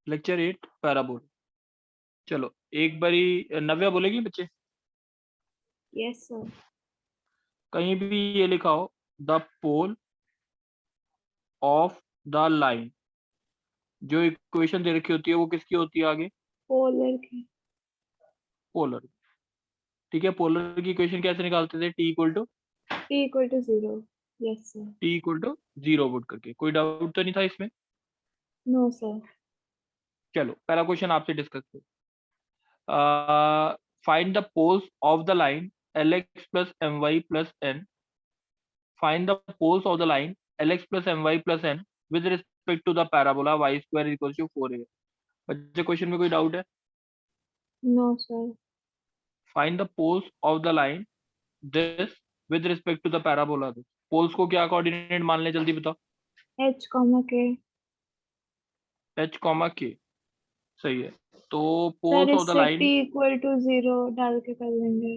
Lecture 8 पैराबोल। चलो एक बारी नव्या बोलेगी बच्चे। Yes sir. कहीं भी ये लिखा हो the pole of the line, जो इक्वेशन दे रखी होती है वो किसकी होती है आगे? पोलर की। पोलर। ठीक है, पोलर की इक्वेशन कैसे निकालते थे? T equal to t = 0। Yes sir. T equal to 0 put करके। कोई डाउट तो नहीं था इसमें? No sir. चलो पहला क्वेश्चन आपसे डिस्कस करो। Find the poles of the line lx plus my plus n. Find the poles of the line lx plus my plus n with respect to the parabola y square is equals to 4a. बच्चे question में कोई doubt है? No sir. Find the poles of the line this with respect to the parabola this. Poles को क्या coordinate मान ले, जल्दी बताओ। h, k। h comma k। सही है। तो सर पोल्स ऑफ द इससे लाइन t = 0 डाल के कर देंगे।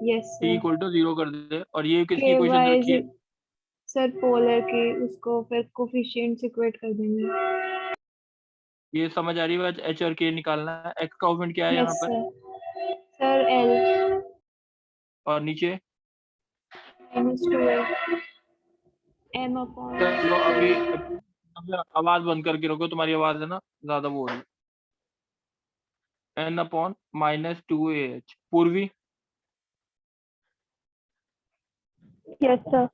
Yes t sir. Equal to 0 कर दे। और ये किसकी के इक्वेशन वाई रखी है? सर पोलर की, उसको फिर कोफिशिएंट्स इक्वेट कर देंगे। ये समझ आ रही है? h और k निकालना है। x का कोएफिशिएंट क्या है यहाँ यस पर? सर। सर l और नीचे? -2a m अपॉन चलो अभी 4। आवाज बंद करके रखो, तुम्हारी आवाज है ना ज्यादा वो हो रही है। n upon -2ah। Purvi? Yes sir.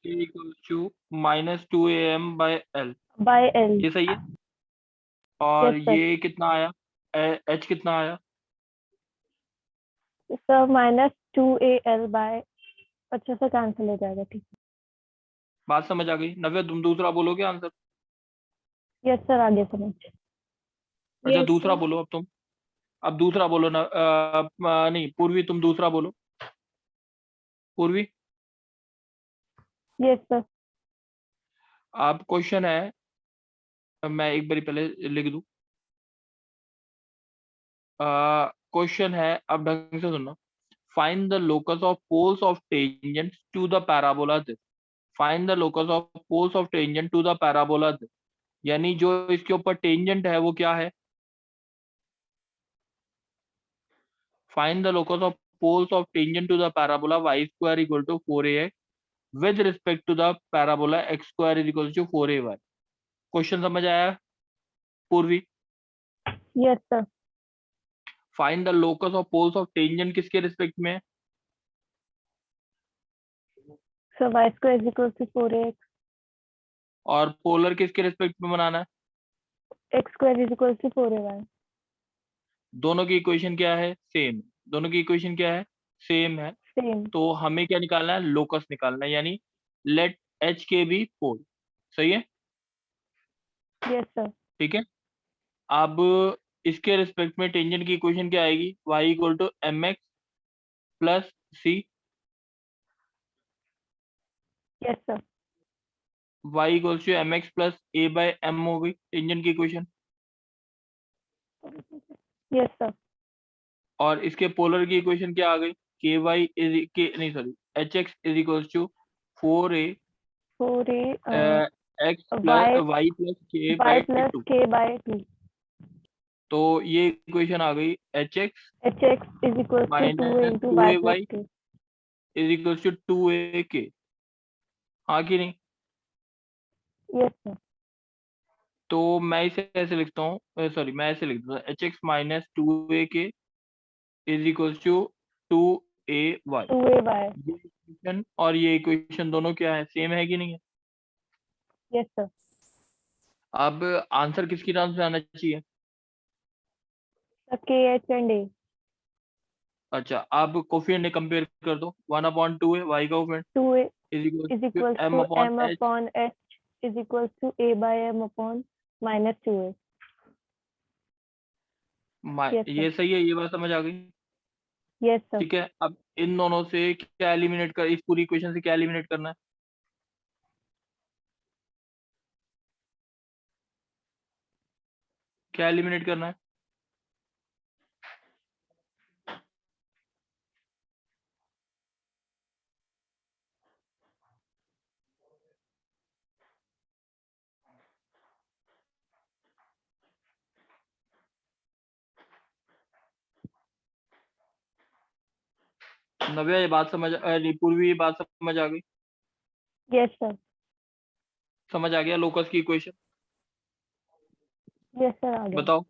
k equal to -2am by l। By l। ये सही है। और यस सर। ये कितना आया? h कितना आया? Sir -2al by. अच्छा से कैंसिल हो जाएगा, ठीक बात समझ आ गई? नव्या तुम दूसरा बोलोगे आंसर? है। यस सर, आगे समझ। अच्छा यस दूसरा सर। बोलो अब तुम। अब दूसरा बोलो ना, नहीं पूर्वी तुम दूसरा बोलो। पूर्वी यस सर। आप क्वेश्चन है, मैं एक बारी पहले लिख दूं। क्वेश्चन है, अब ढंग से सुनना। Find the locus of poles of tangent to the parabola this. Find the locus of poles of tangent to the parabola this. यानी जो इसके ऊपर टेंजेंट है वो क्या है? Find the locus of poles of tangent to the parabola y square equal to 4ax with respect to the parabola x square is equal to 4ay। Question समझ आया Purvi? Yes sir. Find the locus of poles of tangent किसके respect में है? Sir y² = 4ax। और polar किसके respect में बनाना है? x² = 4ay। दोनों की इक्वेशन क्या है? सेम। दोनों की इक्वेशन क्या है? सेम है। सेम। तो हमें क्या निकालना है? लोकस निकालना है, यानी लेट एच के बी पोल। सही है? Yes sir. ठीक है। अब इसके रिस्पेक्ट में टेंजेंट की इक्वेशन क्या आएगी? y equal to M X plus C. Yes sir. y equal to M X plus A by M हो गई टेंजेंट की इक्वेशन। Yes sir. और इसके पोलर की इक्वेशन क्या आ गई? के वाई इज के नहीं sorry H X is equal to 4a 4a X plus y Y plus K y by + 2। k/2। तो ये इक्वेशन आ गई H X hx = 2 minus into two y A + Y k। Is equal to 2a K. हाँ कि नहीं? Yes sir. तो मैं इसे ऐसे लिखता हूँ, सॉरी मैं ऐसे लिख दूँ एच एक्स माइनस 2a के is equal to 2ay। 2ay। ये इक्वेशन और ये इक्वेशन दोनों क्या है? सेम है कि नहीं है? Yes sir. अब आंसर किसकी टर्म्स में आना चाहिए? k, h and a। अच्छा अब कोफिशिएंट कंपेयर कर दो। 1/2 है y का coefficient 2a is equal is to equals m to upon m h। upon h is equals to a/m upon -2a। Yes sir. ये सही है, ये बात समझ आ गई। Yes sir. ठीक है, अब इन दोनों से क्या एलिमिनेट कर, इस पूरी इक्वेशन से क्या एलिमिनेट करना है? क्या एलिमिनेट करना है? नव्या ये बात समझ नहीं, पूर्वी ये बात समझ आ गई? Yes sir. समझ आ गया लोकस की इक्वेशन? यस सर, आ गया। बताओ।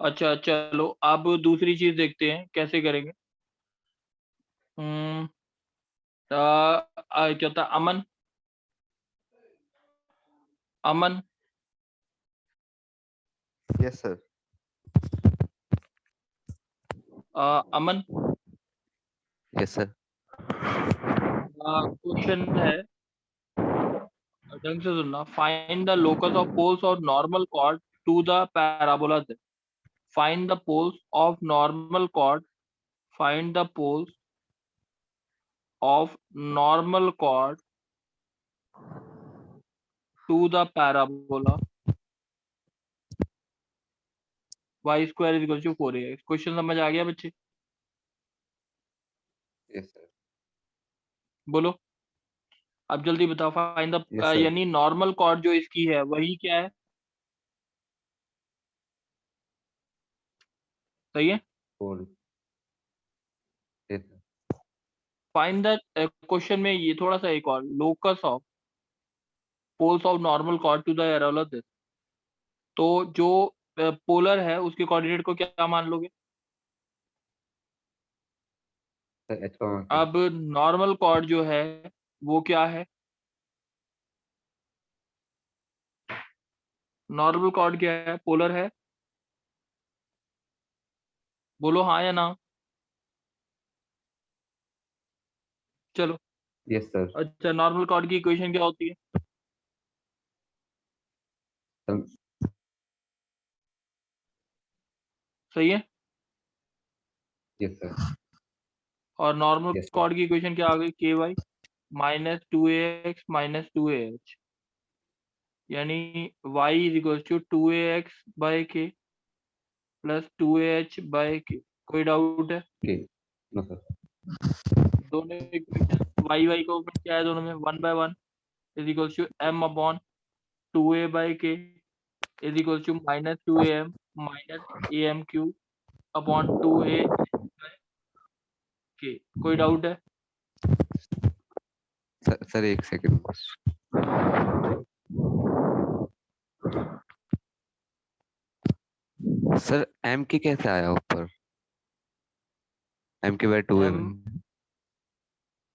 अच्छा चलो, अब दूसरी चीज देखते हैं कैसे करेंगे। हम्म क्या होता है? Aman, Aman, yes sir. Aman, yes sir. Question है, ढंग से सुनना। Find the locus of poles और normal chord to the parabola. Find the poles of normal chord, find the poles of normal chord to the parabola y square is equal to 4ax। Question समझ आ गया बच्चे? Yes sir. बोलो, अब जल्दी बताओ। Find the Yes, sir. यानी normal chord जो इसकी है वही क्या है? सही है। Four. Yes, sir. Find the question में ये थोड़ा सा एक और, locus of poles of normal chord to the parabola this. तो जो पोलर है उसके कोऑर्डिनेट को क्या मान लोगे? Sir, H comma K. अब नॉर्मल कॉर्ड जो है वो क्या है? नॉर्मल कॉर्ड क्या है? पोलर है? बोलो हाँ या ना। चलो, Yes, sir. अच्छा, नॉर्मल कॉर्ड की इक्वेशन क्या होती है? Sir, सही है। yes, sir. और नॉर्मल Yes, sir. कॉर्ड की इक्वेशन क्या आ गई? के Y minus 2ax minus 2ah, यानी y is equal to 2ax by k plus 2ah by k. कोई डाउट है? K. No, sir. दोनों इक्वेशन वाई वाई का क्या है दोनों में? 1/1 is equal to m upon 2a by k is equal to minus 2am minus am q upon 2a k. कोई doubt है? Sir, एक सेकंड बस। सर M की कैसे आया ऊपर? M की बाय 2 m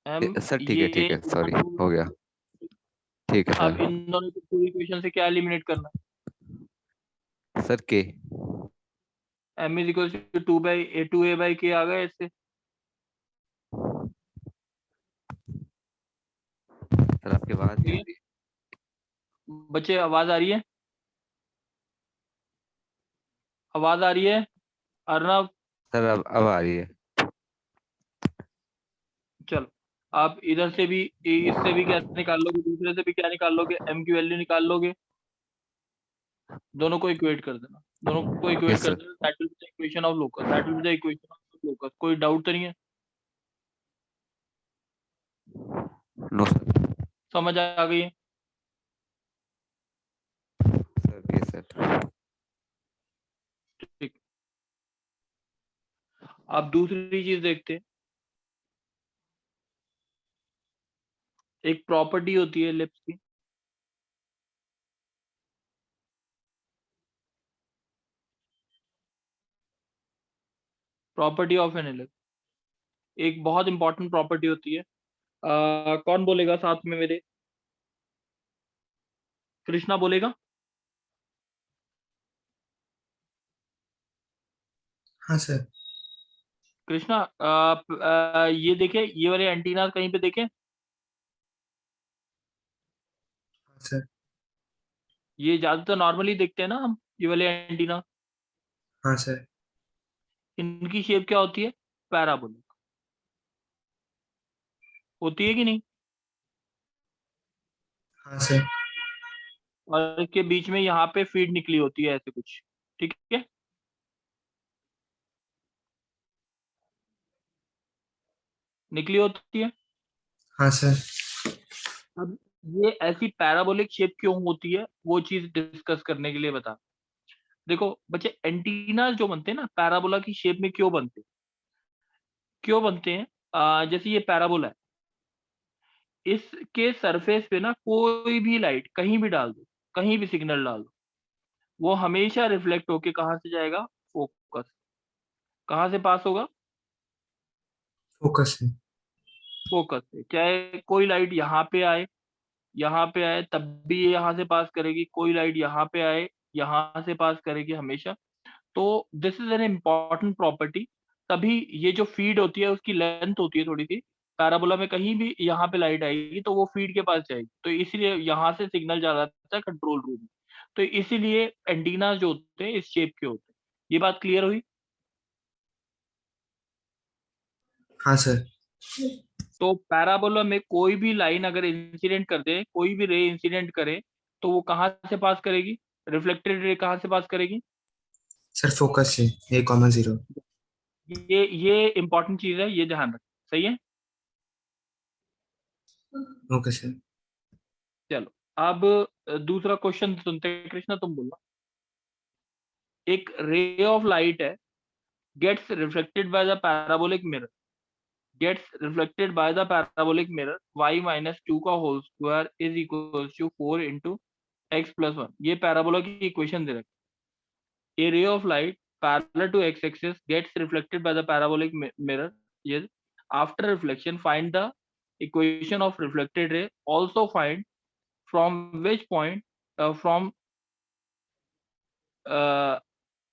m सर ठीक ये है सॉरी हो गया। ठीक है अब सर। इन दोनों की पूरी इक्वेशन से क्या एलिमिनेट करना? Sir K। m is equal to 2a by K आ गया इससे। सर आपकी आवाज नहीं आ रही। बच्चे आवाज आ रही है? आवाज आ रही है अर्नव? सर अब आ रही है। चलो, आप इधर से भी, इससे भी क्या निकाल लोगे, दूसरे से भी क्या निकाल लोगे? m की वैल्यू निकाल लोगे। दोनों को इक्वेट कर देना, दोनों को इक्वेट यस कर सर। देना। That will be the equation of locus, that will be the equation of locus. कोई डाउट तो नहीं है? No sir. समझ आ गई है? Sir yes sir. ठीक। अब दूसरी चीज देखते हैं। एक प्रॉपर्टी होती है एलिप्स की, प्रॉपर्टी ऑफ एन एलिप्स। एक बहुत इंपॉर्टेंट प्रॉपर्टी होती है। कौन बोलेगा साथ में मेरे? कृष्णा बोलेगा? हाँ सर। कृष्णा, ये देखे, ये वाले एंटीना कहीं पे देखे? हाँ सर। ये ज्यादातर नॉर्मली देखते हैं ना हम, ये वाले एंटीना। हाँ सर। इनकी शेप क्या होती है? पैराबोलिक होती है कि नहीं? हाँ सर। और इसके बीच में यहाँ पे फीड निकली होती है ऐसे कुछ, ठीक है? निकली होती है। हाँ सर। अब ये ऐसी पैराबोलिक शेप क्यों होती है, वो चीज डिस्कस करने के लिए बता। देखो बच्चे, एंटीना जो बनते हैं ना पैराबोला की शेप में क्यों बनते हैं? क्यों बनते हैं? जैसे ये पैराबोला है, इसके सरफेस पे ना कोई भी लाइट कहीं भी डाल दो, कहीं भी सिग्नल डाल दो, वो हमेशा रिफ्लेक्ट होके कहाँ से जाएगा? फोकस। कहाँ से पास होगा? फोकस है। फोकस से। चाहे कोई लाइट यहाँ पे आए तब भी ये यहाँ से पास करेगी, कोई लाइट यहाँ पे आए, यहाँ से पास करेगी हमेशा। तो this is an important property. तभी ये जो फीड होती है उसकी लेंथ होती है थोड़ी सी, पैराबोला में कहीं भी यहाँ पे लाइट आएगी तो वो फीड के पास जाएगी, तो इसीलिए यहाँ से सिग्नल जा रहा है कंट्रोल रूम में। तो इसीलिए एंटीना जो होते हैं इस शेप के होते हैं। ये बात क्लियर हुई? हाँ सर। तो पैराबोला में कोई भी लाइन अगर इंसिडेंट कर दे, कोई भी रे इंसिडेंट करे, तो वो कहाँ से पास करेगी? रिफ्लेक्टेड रे कहाँ से पास करेगी? सर फोकस से A,0। ये इंपॉर्टेंट चीज है, ये ध्यान रख। सही है? Okay sir. चलो अब दूसरा क्वेश्चन सुनते हैं। कृष्णा तुम बोलो। एक रे ऑफ लाइट है, gets reflected by the parabolic mirror, y minus 2 का whole square is equal to 4 into x plus 1। ये पैराबोला की इक्वेशन दे रखी है। A ray of light parallel to x-axis gets reflected by the parabolic mirror. Yes. After reflection, find the equation of reflected ray. Also find from which point from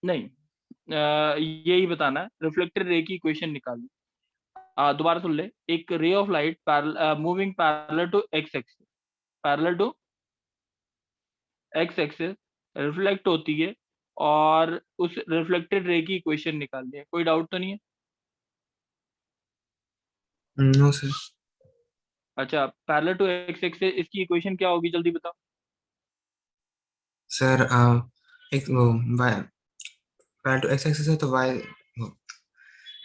नहीं, यही बताना है। Reflected ray की equation निकालनी। दोबारा सुन ले। एक ray of light moving parallel to X axis reflect होती है और उस रिफ्लेक्टेड रे की इक्वेशन निकालनी है। कोई डाउट तो नहीं है? No sir. अच्छा, पैरेलल टू एक्स एक्सिस इसकी इक्वेशन क्या होगी, जल्दी बताओ। सर एक वो y parallel to x axis है तो y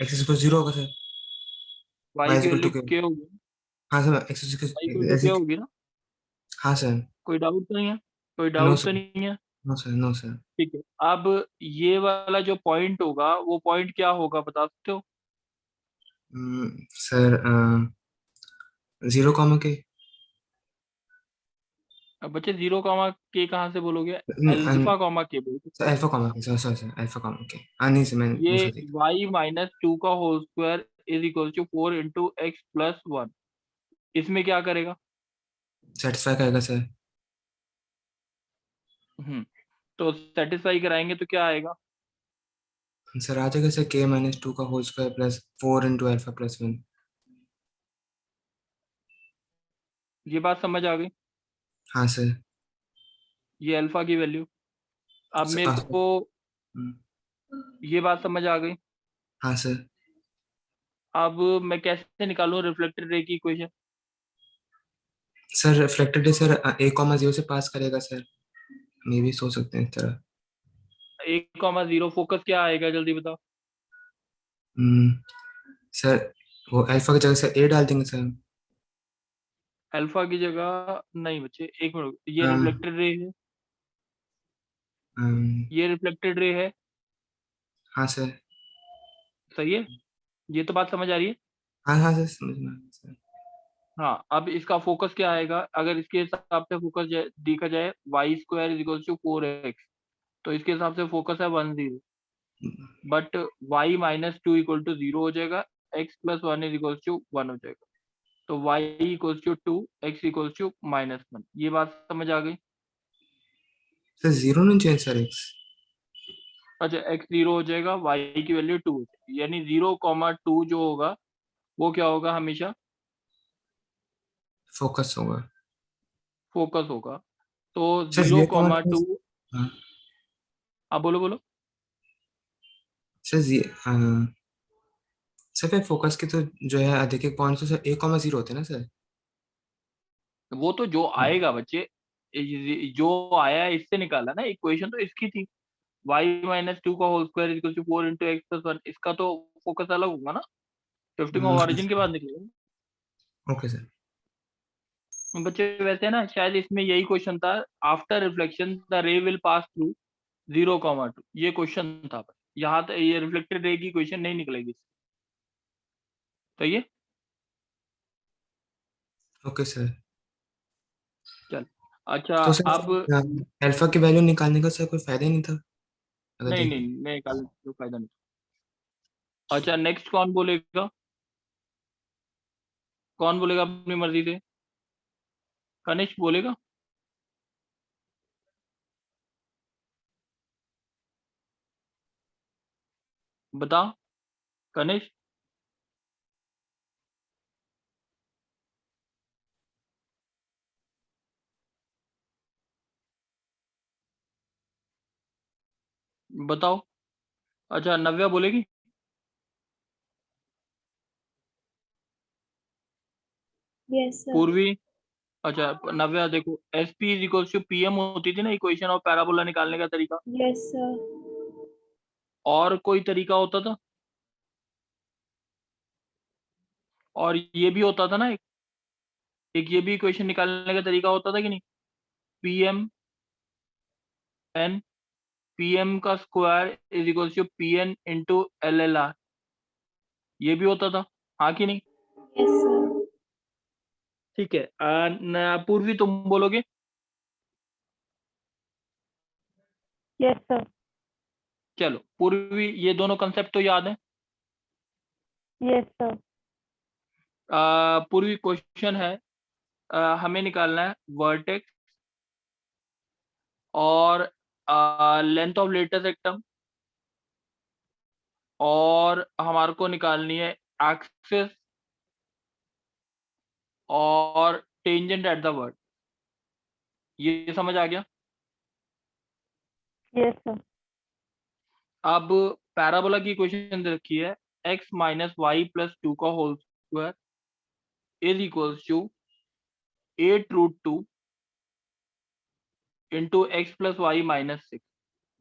एक्सिस इक्वल 0 होगा सर। y वाई की इक्वल टू वैल्यू k। क्या होगी? हाँ सर एक्सिस वाई की वैल्यू क्या होगी ना? हाँ सर। कोई डाउट तो नहीं है? कोई नो डाउट तो सर। नहीं है? No sir. No sir. ठीक है। अब ये वाला जो पॉइंट होगा वो पॉइंट क्या होगा, बता सकते हो? Sir 0, k। अब बच्चे 0, के कहाँ से बोलोगे? अल्फा कॉमा के बोलोगे। सर अल्फा कॉमा के sir sir sir alpha comma के नहीं सर मैंने ये दूसरा देखा। y माइनस 2 का whole square is equal to 4 into x plus 1। इसमें क्या करेगा? सेटिस्फाई करेगा सर। तो सेटिस्फाई कराएंगे तो क्या आएगा? सर आ जाएगा सर k-2 का whole square plus 4 into alpha plus 1। ये बात समझ आ गई? हाँ सर। ये अल्फा की वैल्यू। अब सर मेरे सर, को हम्म, ये बात समझ आ गई। हाँ सर। अब मैं कैसे निकालूं रिफ्लेक्टेड रे की इक्वेशन? सर रिफ्लेक्टेड है सर A,0 से पास करेगा सर। मे भी सोच सकते हैं इस तरह। 1,0 फोकस क्या आएगा, जल्दी बताओ। हम्म, सर वो अल्फा की जगह सर A डाल देंगे सर। अल्फा की जगह नहीं बच्चे, एक मिनट। ये अम, रिफ्लेक्टेड रे है, अम, ये रिफ्लेक्टेड रे है। हाँ सर। सही है? ये तो बात समझ आ रही है। हाँ हाँ सर समझ में आ गया सर। हाँ, अब इसका फोकस क्या आएगा? अगर इसके हिसाब से फोकस देखा जाए Y square is equal to 4x, तो इसके हिसाब से फोकस है 1 0। But y minus 2 equal to 0 हो जाएगा, x plus 1 is equal to 1 हो जाएगा। तो y equal to 2, x equal to -1। ये बात समझ आ गई? सर 0 नहीं चाहिए सर x। अच्छा, x 0 हो जाएगा, y की वैल्यू 2 हो जाएगी, यानी 0,2 जो होगा वो क्या होगा? हमेशा फोकस होगा। फोकस होगा। तो सर 0,2। हाँ हाँ बोलो बोलो। सर सर फिर फोकस के तो जो है अधिक एक पॉइंट तो सर A,0 होते हैं ना सर। वो तो जो आएगा बच्चे, जो आया है इससे निकाला ना, इक्वेशन तो इसकी थी। y माइनस 2 का whole square equal to 4 into x plus 1। इसका तो फोकस अलग होगा ना, शिफ्टिंग ऑफ ओरिजिन के बाद निकलेगा। Okay sir. बच्चे वैसे ना शायद इसमें यही क्वेश्चन था। आफ्टर रिफ्लेक्शन द रे विल पास थ्रू 0,2, ये क्वेश्चन था। यहाँ तक ये रिफ्लेक्टेड रे की क्वेश्चन नहीं निकलेगी। सही है? Okay sir. अच्छा तो सर अब अल्फा की वैल्यू निकालने का सर कोई फायदा ही नहीं था अगर नहीं देखें। नहीं नहीं निकालने का कोई फायदा नहीं। अच्छा नेक्स्ट कौन बोलेगा? कौन बोलेगा अपनी मर्जी से? कनिष्क बोलेगा? बता कनिष्क। बताओ। अच्छा नव्या बोलेगी? Yes sir. पूर्वी? अच्छा नव्या देखो, S P is equal to P M होती थी ना इक्वेशन ऑफ पैराबोला निकालने का तरीका। Yes sir. और कोई तरीका होता था? और ये भी होता था ना एक ये भी इक्वेशन निकालने का तरीका होता था कि नहीं? P M N, P M का square is equal to P N into L L R, ये भी होता था, हाँ कि नहीं? Yes sir. ठीक है। पूर्वी तुम बोलोगे? Yes sir. चलो पूर्वी, ये दोनों कंसेप्ट तो याद है। Yes sir. पूर्वी क्वेश्चन है, हमें निकालना है वर्टेक्स और लेंथ ऑफ लेटेस्ट सेक्टम, और हमारे को निकालनी है एक्सिस और टेंजेंट एट द वर्ड। ये समझ आ गया? Yes sir. अब पैराबोला की इक्वेशन दे रखी है, x minus Y plus two का whole square is equals to 8√2 into x plus Y minus 6।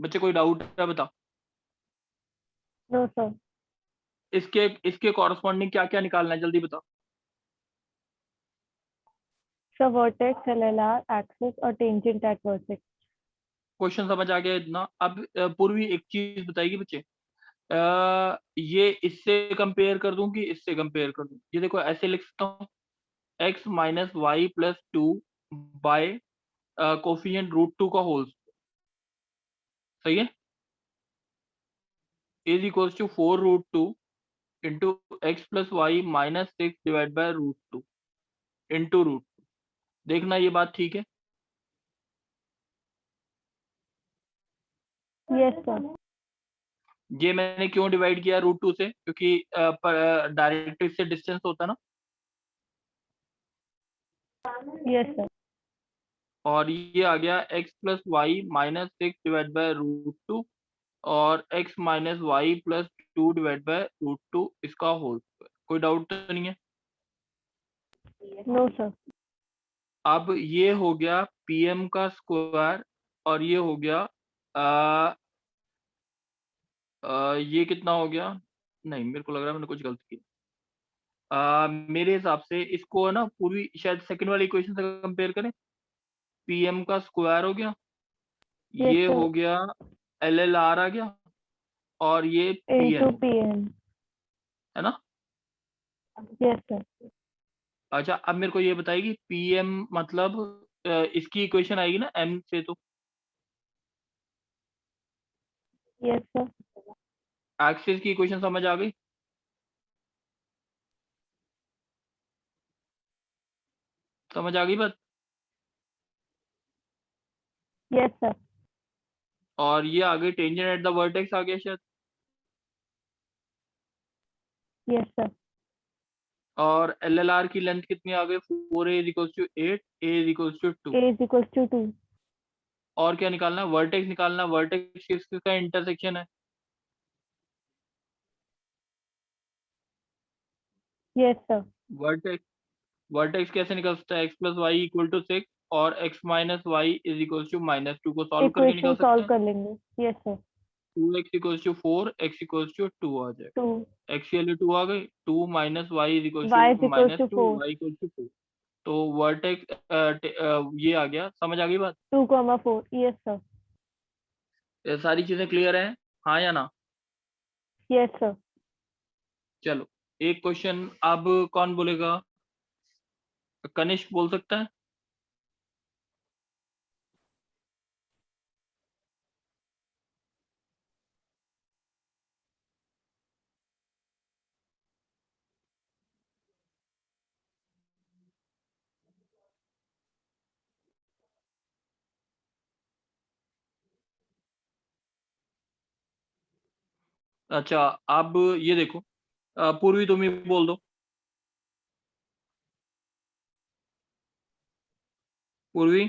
बच्चे कोई डाउट है बता? No sir. इसके इसके कॉरस्पॉन्डिंग क्या क्या निकालना है जल्दी बता। सर वर्टेक्स, एलएलआर, एक्सिस और टेंजेंट एट वर्टेक्स। क्वेश्चन समझ आ गया इतना? अब पूर्वी एक चीज बताएगी बच्चे, ये इससे कंपेयर कर दूं कि इससे कंपेयर कर दूं? ये देखो ऐसे लिख सकता हूँ, x minus Y plus two by coefficient √2 का होल, सही है, is equals to 4√2 into x plus Y minus 6 divide by √2 into √2। देखना ये बात ठीक है? Yes sir. ये मैंने क्यों डिवाइड किया √2 से? क्योंकि डायरेक्ट इससे डिस्टेंस होता है ना। Yes sir. और ये आ गया x plus Y minus 6 divide by √2 और x minus Y plus 2 divide by √2 इसका होल स्क्वायर। कोई डाउट तो नहीं है? No sir. अब ये हो गया pm का स्क्वायर और ये हो गया ये कितना हो गया? नहीं मेरे को लग रहा है मैंने कुछ गलती की। मेरे हिसाब से इसको है ना पूरी शायद सेकंड वाली इक्वेशन से कंपेयर करें। pm का स्क्वायर हो गया, यस ये हो सर। गया एल एल आर आ गया, और ये इनटू pn पीएन। है ना। Yes sir. अच्छा अब मेरे को ये बताइए pm मतलब इसकी इक्वेशन आएगी ना m से, तो यस सर। एक्सिस की इक्वेशन समझ आ गई? समझ आ गई बात? Yes sir. और ये आ गई टेंजेंट एट द वर्टेक्स आ गया शायद। Yes sir. और एल एल आर की लेंथ कितनी आ गई? 4a is equals to 8, a is equals to 2। A is equals to 2। और क्या निकालना है? वर्टेक्स निकालना है। वर्टेक्स किसका इंटरसेक्शन है? Yes sir. वर्टेक्स, वर्टेक्स कैसे निकल सकता है? x plus Y equal to 6 और x minus Y is equal to -2 को सॉल्व करके इक्वेशन निकाल सकते सॉल्व हैं। कर लेंगे। Yes sir. 2x equals to 4, x equals to 2 आ जाएगा। 2। x की वैल्यू 2 आ गई, 2 minus Y is equals y to is equals to -2, 4। y equals to 2। तो वर्टेक्स ये आ गया। समझ आ गई बात? 2,4। Yes sir. ये सारी चीजें क्लियर हैं, हाँ या ना? Yes sir. चलो एक क्वेश्चन अब कौन बोलेगा? कनिष्क बोल सकता है? अच्छा, अब ये देखो, पूर्वी तुम ही बोल दो। पूर्वी,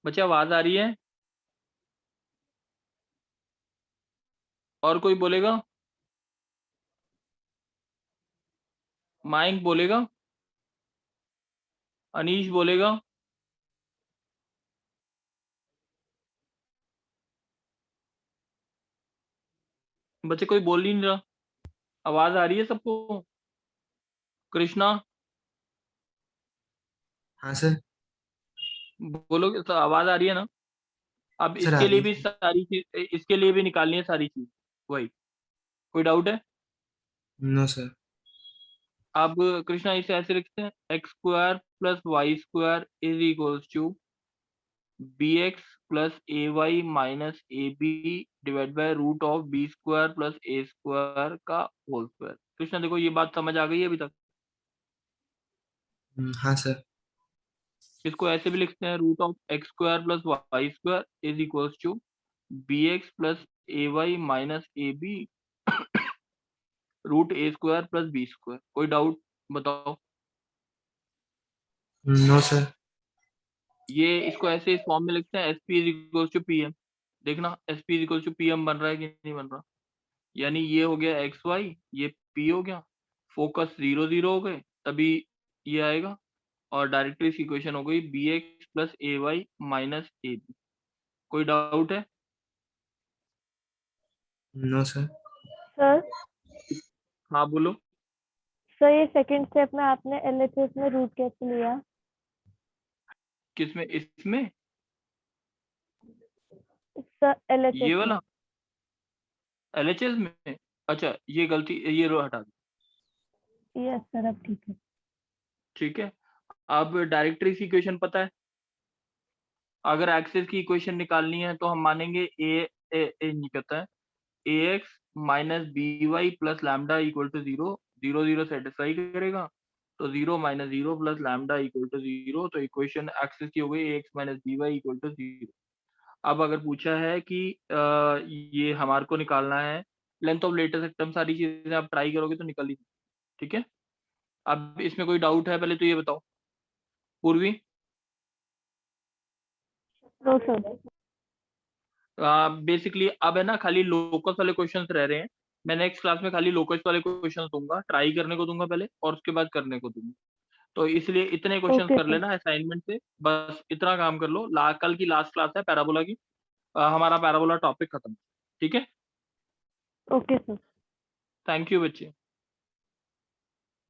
बच्चे आवाज आ रही है? और कोई बोलेगा? माइक बोलेगा? अनीश बोलेगा? बच्चे कोई बोल ही नहीं रहा। आवाज आ रही है सबको? कृष्णा हाँ सर। बोलोगे तो आवाज आ रही है ना? अब सर आ इसके रही लिए है। भी सारी चीज, इसके लिए भी निकालनी है सारी चीज। वही, कोई डाउट है? No sir. अब कृष्णा इसे ऐसे लिखते हैं, X square plus Y square is equals to B x plus A Y minus A B divide by root of B square plus A square का होल स्क्वायर। कृष्णा देखो, ये बात समझ आ गई है अभी तक? हाँ सर। इसको ऐसे भी लिखते हैं, root of x square plus Y square is equals to B x plus A Y minus A b root a square plus b square. कोई डाउट बताओ? No sir. ये इसको ऐसे इस फॉर्म में लिखते हैं, S P is equals to P M. देखना S P is equals to P M बन रहा है कि नहीं बन रहा। यानी ये हो गया एक्स वाई, ये पी हो गया, फोकस 0 0 हो गए, तभी ये आएगा। और डायरेक्टली इस इक्वेशन हो गई बी एक्स प्लस ए वाई माइनस ए बी। कोई डाउट है? No sir. सर हाँ बोलो। सर ये सेकंड स्टेप में आपने एलएचएस में रूट कैसे लिया? किसमें? इसमें? सर एलएचएस ये में। वाला एलएचएस में? अच्छा, ये गलती, ये रो हटा दो। यस सर, अब ठीक है। ठीक है, अब डायरेक्टरी की इक्वेशन पता है। अगर एक्सिस की इक्वेशन निकालनी है तो हम मानेंगे ए नहीं कहता है, a x minus b y plus lambda equal to 0, 0 0 satisfy करेगा। तो 0 minus 0 plus lambda equal to 0, तो इक्वेशन एक्सिस की हो गई a x minus b y equal to 0। अब अगर पूछा है कि ये हमारे को निकालना है लेंथ ऑफ लेटेस्ट सेक्टम, सारी चीजें आप ट्राई करोगे तो निकल ही। ठीक है, अब इसमें कोई डाउट है पहले तो ये बताओ। पूर्वी, नो सर। बेसिकली अब है ना, खाली लोकस वाले क्वेश्चंस रह रहे हैं। मैं नेक्स्ट क्लास में खाली लोकस वाले क्वेश्चंस दूंगा, ट्राई करने को दूंगा पहले, और उसके बाद करने को दूंगा। तो इसलिए इतने क्वेश्चंस ओके कर सर। लेना असाइनमेंट से, बस इतना काम कर लो। कल की लास्ट क्लास है पैराबोला की, हमारा पैराबोला टॉपिक खत्म। ठीक है, ओके सर। थैंक यू बच्चे।